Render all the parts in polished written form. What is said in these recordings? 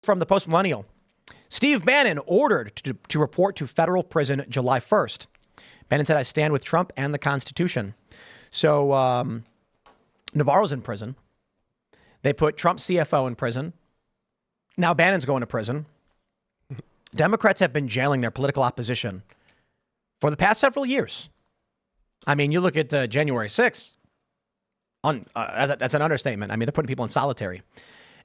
From the Post-Millennial. Steve Bannon ordered to report to federal prison July 1st. Bannon said, I stand with Trump and the Constitution. So Navarro's in prison. They put Trump's CFO in prison. Now Bannon's going to prison. Democrats have been jailing their political opposition for the past several years. I mean, you look at January 6th. That's an understatement. I mean, they're putting people in solitary.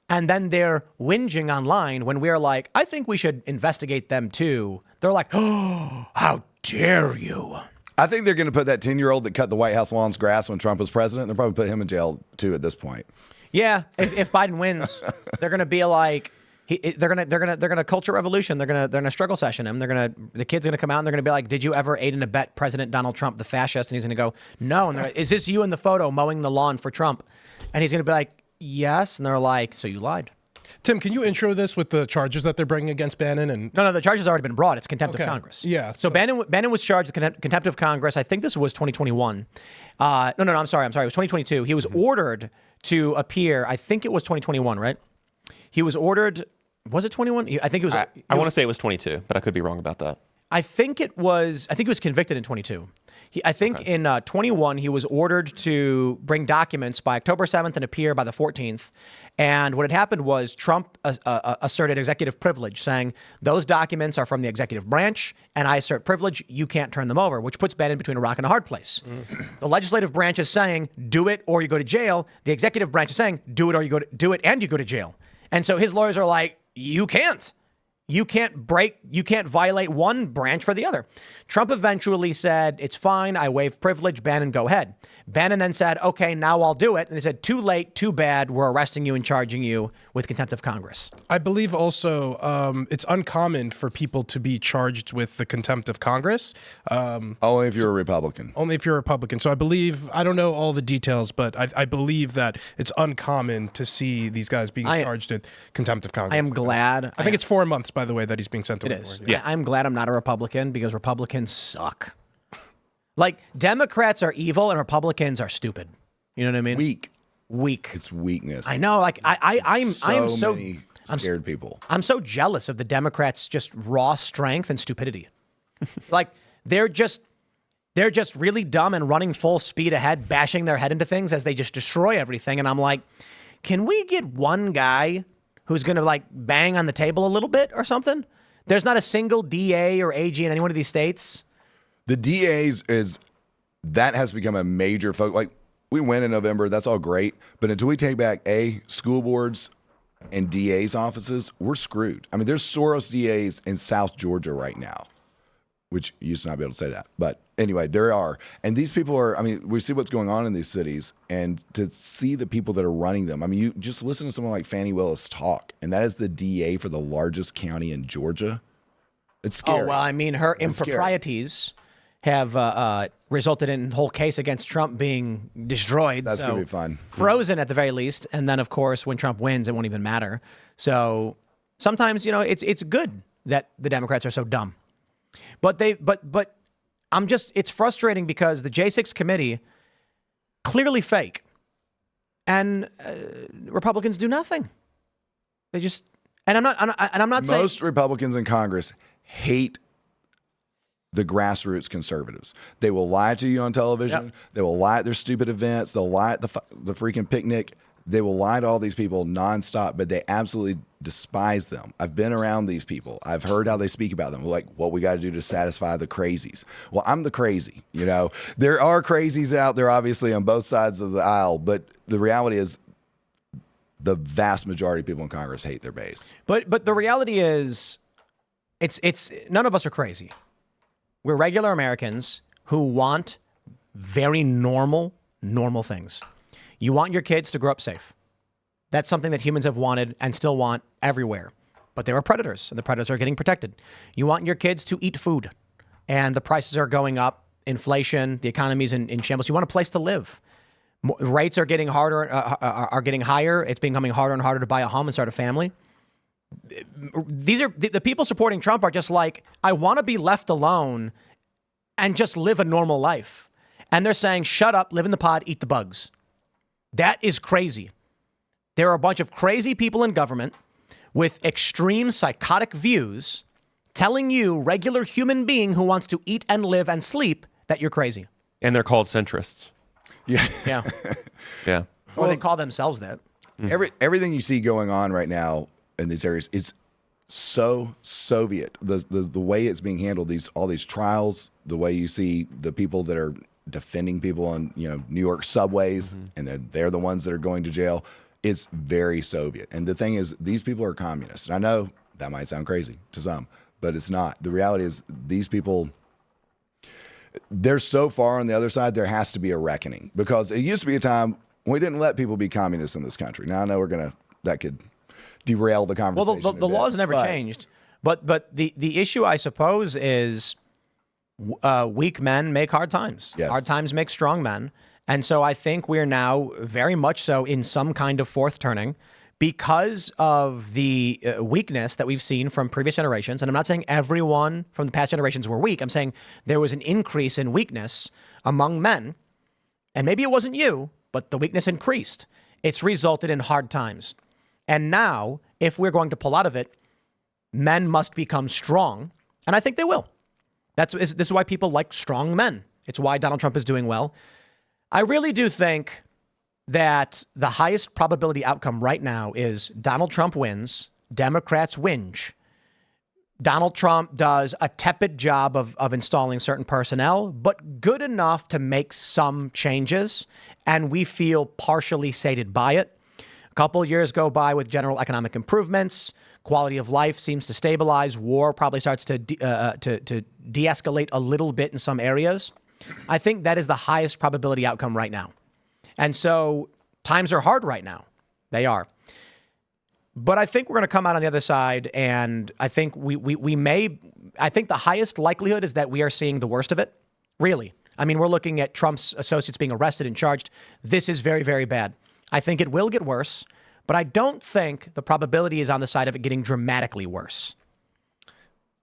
And then they're whinging online when we're like, I think we should investigate them too. They're like, oh, how dare you? I think they're going to put that 10-year-old that cut the White House lawn's grass when Trump was president. They'll probably put him in jail too at this point. Yeah, if Biden wins, they're going to be like, they're gonna culture revolution. They're gonna struggle session him. The kid's gonna come out and they're gonna be like, did you ever aid and abet President Donald Trump, the fascist? And he's gonna go, no. And they're like, is this you in the photo mowing the lawn for Trump? And he's gonna be like, yes. And they're like, so you lied. Tim, can you intro this with the charges that they're bringing against Bannon? And No, the charges have already been brought. It's contempt of Congress. Yeah. So Bannon was charged with contempt of Congress. I think this was 2021. No, I'm sorry. It was 2022. He was ordered to appear. I think it was 2021, right? He was ordered. Was it 21? I think it was. I want to say it was 22, but I could be wrong about that. I think he was convicted in 22. In 21, he was ordered to bring documents by October 7th and appear by the 14th. And what had happened was Trump asserted executive privilege, saying those documents are from the executive branch, and I assert privilege. You can't turn them over, which puts Bannon between a rock and a hard place. The legislative branch is saying do it or you go to jail. The executive branch is saying do it and you go to jail. And so his lawyers are like, you can't. You can't violate one branch for the other. Trump eventually said, it's fine. I waive privilege. Bannon, go ahead. Bannon then said, okay, now I'll do it. And they said, too late, too bad. We're arresting you and charging you with contempt of Congress. I believe also it's uncommon for people to be charged with the contempt of Congress. Only if you're a Republican. Only if you're a Republican. So I believe, I don't know all the details, but I believe that it's uncommon to see these guys being charged with contempt of Congress. I am glad. I think it's 4 months, by the way, that he's being sent to. It is. Yeah. I'm glad I'm not a Republican because Republicans suck. Like, Democrats are evil and Republicans are stupid. You know what I mean? Weak. It's weakness. I know. Like, I'm so scared people. I'm so jealous of the Democrats' just raw strength and stupidity. Like, they're just really dumb and running full speed ahead, bashing their head into things as they just destroy everything. And I'm like, can we get one guy who's going to like bang on the table a little bit or something? There's not a single DA or AG in any one of these states. The DAs that has become a major focus. Like, we win in November, that's all great. But until we take back school boards and DAs offices, we're screwed. I mean, there's Soros DAs in South Georgia right now, which you used to not be able to say that. But anyway, there are. And these people are, I mean, we see what's going on in these cities, and to see the people that are running them. I mean, you just listen to someone like Fani Willis talk, and that is the DA for the largest county in Georgia. It's scary. Oh, well, I mean, her improprieties have resulted in the whole case against Trump being destroyed. That's going to be fun. Frozen at the very least. And then, of course, when Trump wins, it won't even matter. So sometimes, it's good that the Democrats are so dumb. But it's frustrating because the J6 committee, clearly fake. And Republicans do nothing. They just, and I'm not saying. Most Republicans in Congress hate the grassroots conservatives. They will lie to you on television. Yep. They will lie at their stupid events. They'll lie at the freaking picnic. They will lie to all these people nonstop, but they absolutely despise them. I've been around these people. I've heard how they speak about them. Like, what we got to do to satisfy the crazies. Well, I'm the crazy, There are crazies out there, obviously, on both sides of the aisle, but the reality is the vast majority of people in Congress hate their base. But the reality is it's none of us are crazy. We're regular Americans who want very normal things. You want your kids to grow up safe. That's something that humans have wanted and still want everywhere. But there are predators, and the predators are getting protected. You want your kids to eat food, and the prices are going up, inflation, the economy's in shambles. You want a place to live. Rates are getting are getting higher. It's becoming harder and harder to buy a home and start a family. These are the people supporting Trump are just like, I want to be left alone and just live a normal life. And they're saying, shut up, live in the pod, eat the bugs. That is crazy. There are a bunch of crazy people in government with extreme psychotic views telling you, regular human being who wants to eat and live and sleep, that you're crazy. And they're called centrists. Yeah. Yeah. Yeah. Or they call themselves that. Everything you see going on right now in these areas is so Soviet. The way it's being handled, all these trials, the way you see the people that are defending people on New York subways, and they're the ones that are going to jail. It's very Soviet. And the thing is, these people are communists. And I know that might sound crazy to some, but it's not. The reality is these people, they're so far on the other side, there has to be a reckoning, because it used to be a time when we didn't let people be communists in this country. Now I know that could derail the conversation. Well, the laws never changed. But the issue, I suppose, is weak men make hard times. Yes. Hard times make strong men. And so I think we're now very much so in some kind of fourth turning because of the weakness that we've seen from previous generations. And I'm not saying everyone from the past generations were weak. I'm saying there was an increase in weakness among men. And maybe it wasn't you, but the weakness increased. It's resulted in hard times. And now, if we're going to pull out of it, men must become strong. And I think they will. This is why people like strong men. It's why Donald Trump is doing well. I really do think that the highest probability outcome right now is Donald Trump wins, Democrats whinge. Donald Trump does a tepid job of installing certain personnel, but good enough to make some changes, and we feel partially sated by it. A couple of years go by with general economic improvements. Quality of life seems to stabilize. War probably starts to de-escalate a little bit in some areas. I think that is the highest probability outcome right now. And so times are hard right now. They are. But I think we're going to come out on the other side, and I think I think the highest likelihood is that we are seeing the worst of it, really. I mean, we're looking at Trump's associates being arrested and charged. This is very, very bad. I think it will get worse, but I don't think the probability is on the side of it getting dramatically worse.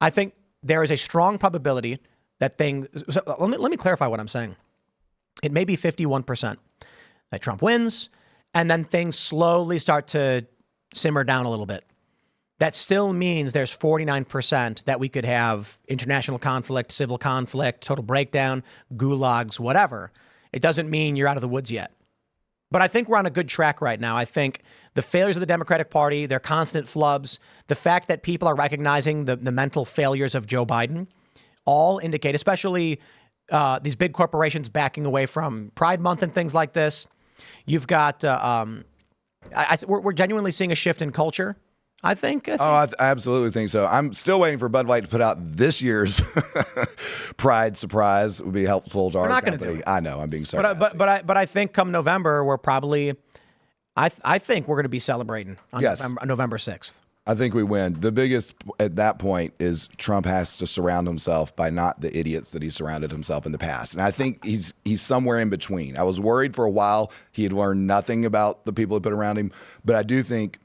I think there is a strong probability that so let me clarify what I'm saying. It may be 51% that Trump wins, and then things slowly start to simmer down a little bit. That still means there's 49% that we could have international conflict, civil conflict, total breakdown, gulags, whatever. It doesn't mean you're out of the woods yet. But I think we're on a good track right now. I think the failures of the Democratic Party, their constant flubs, the fact that people are recognizing the mental failures of Joe Biden, all indicate, especially these big corporations backing away from Pride Month and things like this. You've got, we're genuinely seeing a shift in culture. I think. I absolutely think so. I'm still waiting for Bud Light to put out this year's Pride surprise. Would be helpful to our company. Not going to do it. I know, I'm being sarcastic. But I think come November, we're probably, I think we're going to be celebrating on November 6th. I think we win. The biggest at that point is Trump has to surround himself by not the idiots that he surrounded himself in the past. And I think he's somewhere in between. I was worried for a while he had learned nothing about the people he put around him, but I do think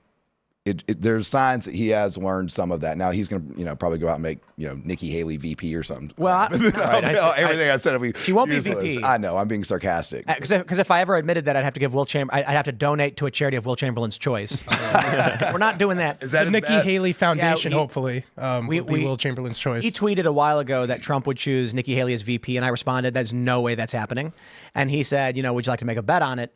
there's signs that he has learned some of that. Now he's going to, probably go out and make, Nikki Haley VP or something. Well, everything I said, she won't be VP. I know, I'm being sarcastic. Because if I ever admitted that, I'd have to give I'd have to donate to a charity of Will Chamberlain's choice. We're not doing that. Is that the Nikki Haley Foundation? Yeah, hopefully, will be Will Chamberlain's choice. He tweeted a while ago that Trump would choose Nikki Haley as VP, and I responded, "There's no way that's happening." And he said, "Would you like to make a bet on it?"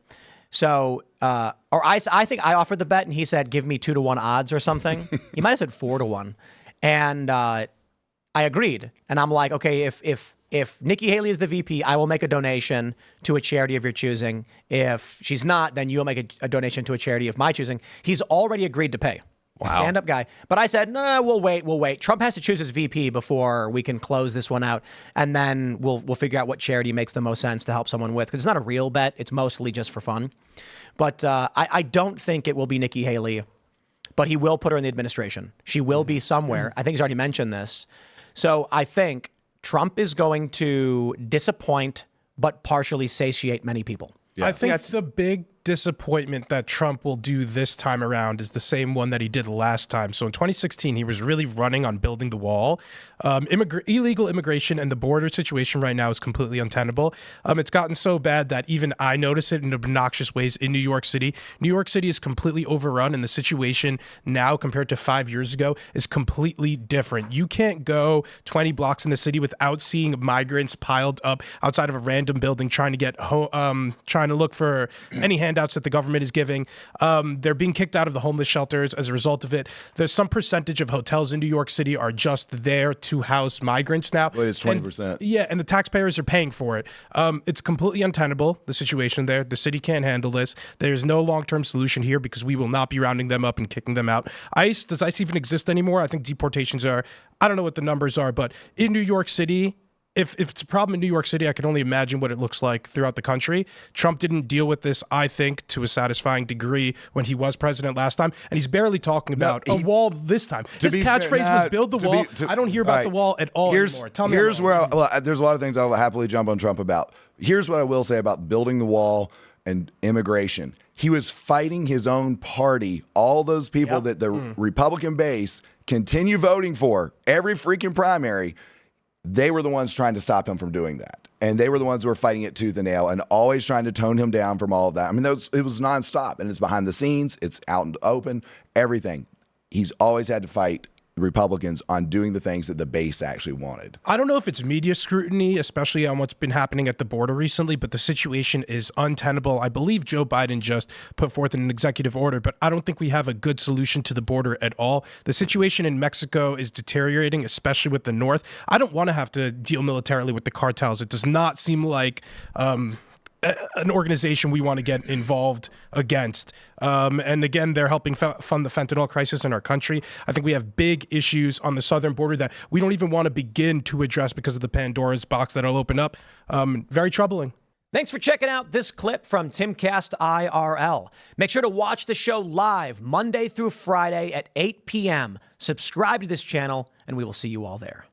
So, I think I offered the bet, and he said, "Give me 2-1 odds or something." He might have said 4-1, and I agreed. And I'm like, okay, if Nikki Haley is the VP, I will make a donation to a charity of your choosing. If she's not, then you'll make a donation to a charity of my choosing. He's already agreed to pay. Wow. Stand-up guy. But I said, no, we'll wait. Trump has to choose his VP before we can close this one out. And then we'll figure out what charity makes the most sense to help someone with. Because it's not a real bet. It's mostly just for fun. But I don't think it will be Nikki Haley. But he will put her in the administration. She will be somewhere. I think he's already mentioned this. So I think Trump is going to disappoint but partially satiate many people. Yeah. I think that's the big disappointment that Trump will do this time around is the same one that he did last time. So in 2016, he was really running on building the wall. Illegal immigration and the border situation right now is completely untenable. It's gotten so bad that even I notice it in obnoxious ways in New York City. New York City is completely overrun, and the situation now compared to 5 years ago is completely different. You can't go 20 blocks in the city without seeing migrants piled up outside of a random building trying to look for any handouts that the government is giving. They're being kicked out of the homeless shelters as a result of it. There's some percentage of hotels in New York City are just there to house migrants now. Well, it's 20%. And the taxpayers are paying for it. It's completely untenable, the situation there. The city can't handle this. There's no long-term solution here because we will not be rounding them up and kicking them out. Does ICE even exist anymore? I think deportations are, I don't know what the numbers are, but in New York City, if it's a problem in New York City, I can only imagine what it looks like throughout the country. Trump didn't deal with this, I think, to a satisfying degree when he was president last time, and he's barely talking about a wall this time. His catchphrase was "build the wall." I don't hear about the wall at all anymore. Tell me. Here's where there's a lot of things I'll happily jump on Trump about. Here's what I will say about building the wall and immigration. He was fighting his own party, all those people that the Republican base continue voting for every freaking primary. They were the ones trying to stop him from doing that. And they were the ones who were fighting it tooth and nail and always trying to tone him down from all of that. I mean, it was nonstop, and it's behind the scenes. It's out in the open, everything. He's always had to fight Republicans on doing the things that the base actually wanted. I don't know if it's media scrutiny, especially on what's been happening at the border recently, but the situation is untenable. I believe Joe Biden just put forth an executive order, but I don't think we have a good solution to the border at all. The situation in Mexico is deteriorating, especially with the North. I don't want to have to deal militarily with the cartels. It does not seem like an organization we want to get involved against. And again, they're helping fund the fentanyl crisis in our country. I think we have big issues on the southern border that we don't even want to begin to address because of the Pandora's box that'll open up. Very troubling. Thanks for checking out this clip from Timcast IRL. Make sure to watch the show live Monday through Friday at 8 p.m. Subscribe to this channel, and we will see you all there.